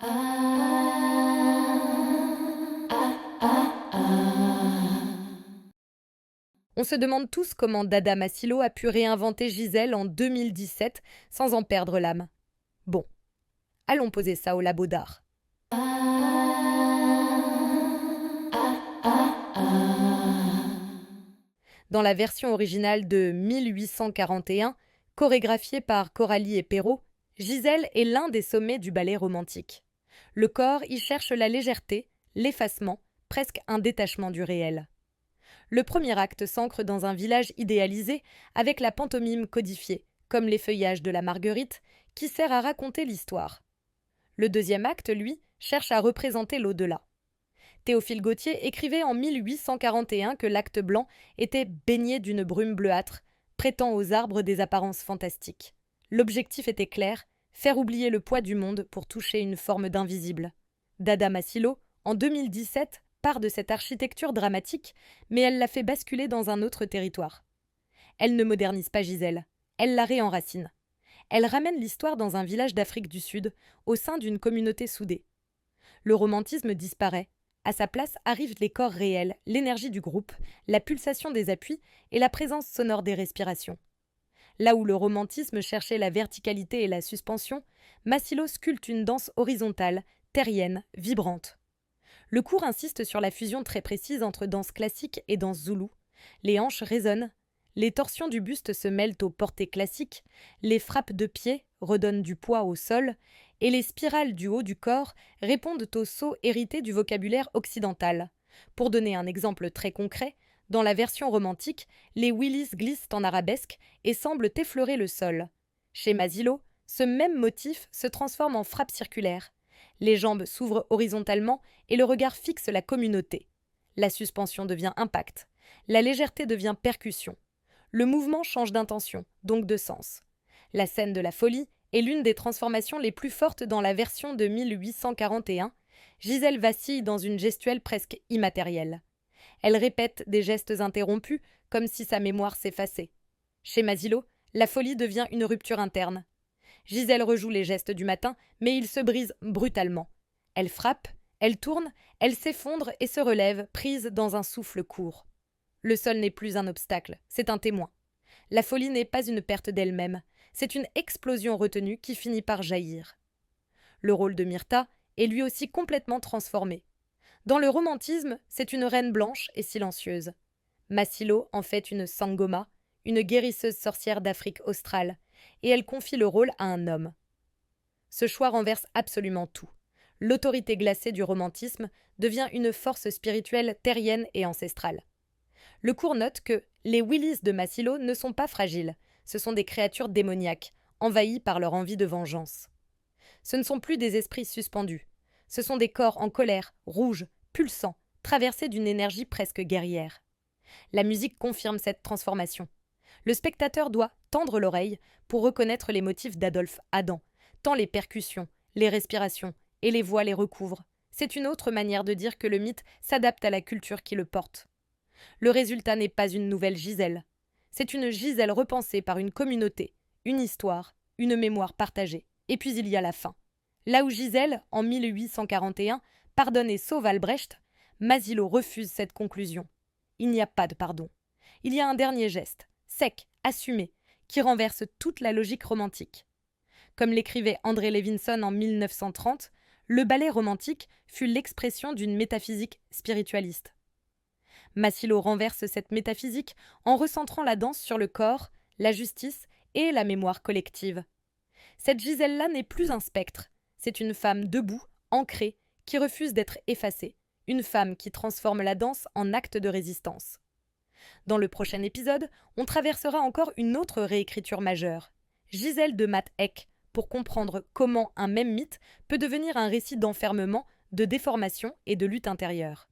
On se demande tous comment Dada Masilo a pu réinventer Gisèle en 2017 sans en perdre l'âme. Bon, allons poser ça au labo d'art. Dans la version originale de 1841, chorégraphiée par Coralie et Perrault, Gisèle est l'un des sommets du ballet romantique. Le corps y cherche la légèreté, l'effacement, presque un détachement du réel. Le premier acte s'ancre dans un village idéalisé avec la pantomime codifiée, comme les feuillages de la Marguerite, qui sert à raconter l'histoire. Le deuxième acte, lui, cherche à représenter l'au-delà. Théophile Gautier écrivait en 1841 que l'acte blanc était baigné d'une brume bleuâtre, prêtant aux arbres des apparences fantastiques. L'objectif était clair, faire oublier le poids du monde pour toucher une forme d'invisible. Dada Masilo, en 2017, part de cette architecture dramatique, mais elle la fait basculer dans un autre territoire. Elle ne modernise pas Gisèle, elle la réenracine. Elle ramène l'histoire dans un village d'Afrique du Sud, au sein d'une communauté soudée. Le romantisme disparaît. À sa place arrivent les corps réels, l'énergie du groupe, la pulsation des appuis et la présence sonore des respirations. Là où le romantisme cherchait la verticalité et la suspension, Masilo sculpte une danse horizontale, terrienne, vibrante. Le cours insiste sur la fusion très précise entre danse classique et danse zoulou. Les hanches résonnent, les torsions du buste se mêlent aux portées classiques, les frappes de pied redonnent du poids au sol, et les spirales du haut du corps répondent aux sauts hérités du vocabulaire occidental. Pour donner un exemple très concret, dans la version romantique, les Willis glissent en arabesque et semblent effleurer le sol. Chez Masilo, ce même motif se transforme en frappe circulaire. Les jambes s'ouvrent horizontalement et le regard fixe la communauté. La suspension devient impact. La légèreté devient percussion. Le mouvement change d'intention, donc de sens. La scène de la folie est l'une des transformations les plus fortes dans la version de 1841. Gisèle vacille dans une gestuelle presque immatérielle. Elle répète des gestes interrompus, comme si sa mémoire s'effaçait. Chez Masilo, la folie devient une rupture interne. Gisèle rejoue les gestes du matin, mais ils se brisent brutalement. Elle frappe, elle tourne, elle s'effondre et se relève, prise dans un souffle court. Le sol n'est plus un obstacle, c'est un témoin. La folie n'est pas une perte d'elle-même, c'est une explosion retenue qui finit par jaillir. Le rôle de Myrtha est lui aussi complètement transformé. Dans le romantisme, c'est une reine blanche et silencieuse. Masilo en fait une Sangoma, une guérisseuse sorcière d'Afrique australe, et elle confie le rôle à un homme. Ce choix renverse absolument tout. L'autorité glacée du romantisme devient une force spirituelle terrienne et ancestrale. Le cours note que les Willis de Masilo ne sont pas fragiles, ce sont des créatures démoniaques, envahies par leur envie de vengeance. Ce ne sont plus des esprits suspendus, ce sont des corps en colère, rouges, pulsants, traversés d'une énergie presque guerrière. La musique confirme cette transformation. Le spectateur doit tendre l'oreille pour reconnaître les motifs d'Adolphe Adam, tant les percussions, les respirations et les voix les recouvrent. C'est une autre manière de dire que le mythe s'adapte à la culture qui le porte. Le résultat n'est pas une nouvelle Gisèle. C'est une Gisèle repensée par une communauté, une histoire, une mémoire partagée. Et puis il y a la fin. Là où Gisèle, en 1841, pardonne et sauve Albrecht, Masilo refuse cette conclusion. Il n'y a pas de pardon. Il y a un dernier geste, sec, assumé, qui renverse toute la logique romantique. Comme l'écrivait André Levinson en 1930, le ballet romantique fut l'expression d'une métaphysique spiritualiste. Masilo renverse cette métaphysique en recentrant la danse sur le corps, la justice et la mémoire collective. Cette Gisèle-là n'est plus un spectre, c'est une femme debout, ancrée, qui refuse d'être effacée, une femme qui transforme la danse en acte de résistance. Dans le prochain épisode, on traversera encore une autre réécriture majeure, Gisèle de Matt Eck, pour comprendre comment un même mythe peut devenir un récit d'enfermement, de déformation et de lutte intérieure.